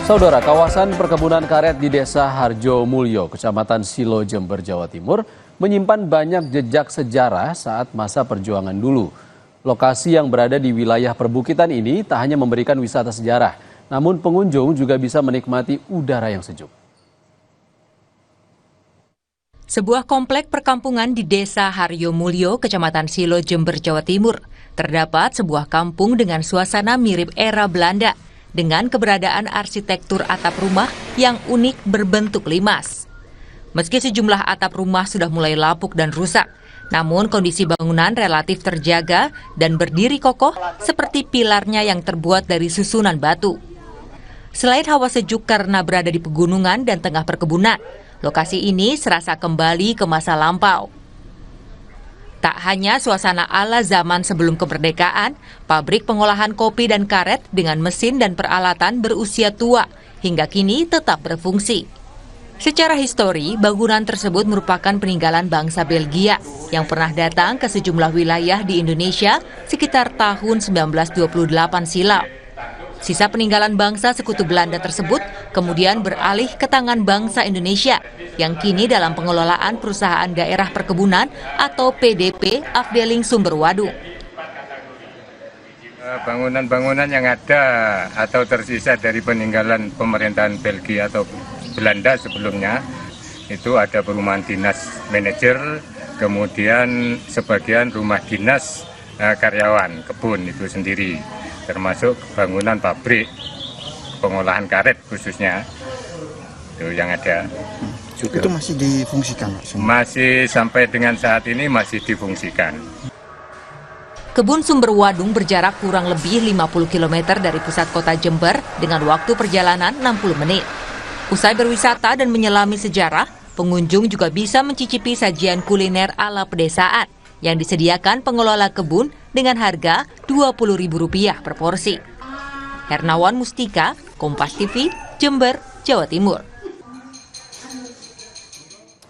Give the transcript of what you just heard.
Saudara, kawasan perkebunan karet di Desa Harjo Mulyo, Kecamatan Silo, Jember, Jawa Timur, menyimpan banyak jejak sejarah saat masa perjuangan dulu. Lokasi yang berada di wilayah perbukitan ini tak hanya memberikan wisata sejarah, namun pengunjung juga bisa menikmati udara yang sejuk. Sebuah komplek perkampungan di Desa Harjo Mulyo, Kecamatan Silo, Jember, Jawa Timur. Terdapat sebuah kampung dengan suasana mirip era Belanda, dengan keberadaan arsitektur atap rumah yang unik berbentuk limas. Meski sejumlah atap rumah sudah mulai lapuk dan rusak, namun kondisi bangunan relatif terjaga dan berdiri kokoh seperti pilarnya yang terbuat dari susunan batu. Selain hawa sejuk karena berada di pegunungan dan tengah perkebunan, lokasi ini serasa kembali ke masa lampau. Tak hanya suasana ala zaman sebelum kemerdekaan, pabrik pengolahan kopi dan karet dengan mesin dan peralatan berusia tua hingga kini tetap berfungsi. Secara histori, bangunan tersebut merupakan peninggalan bangsa Belgia yang pernah datang ke sejumlah wilayah di Indonesia sekitar tahun 1928 silam. Sisa peninggalan bangsa sekutu Belanda tersebut kemudian beralih ke tangan bangsa Indonesia yang kini dalam pengelolaan Perusahaan Daerah Perkebunan atau PDP Afdeling Sumber Wadung. Bangunan-bangunan yang ada atau tersisa dari peninggalan pemerintahan Belgia atau Belanda sebelumnya itu ada perumahan dinas manajer, kemudian sebagian rumah dinas karyawan kebun itu sendiri, termasuk bangunan pabrik pengolahan karet khususnya itu yang ada juga. Itu masih difungsikan? Masih sampai dengan saat ini masih difungsikan. Kebun Sumber Wadung berjarak kurang lebih 50 km dari pusat kota Jember dengan waktu perjalanan 60 menit. Usai berwisata dan menyelami sejarah, pengunjung juga bisa mencicipi sajian kuliner ala pedesaan yang disediakan pengelola kebun dengan harga Rp20.000 per porsi. Hernawan Mustika, Kompas TV, Jember, Jawa Timur.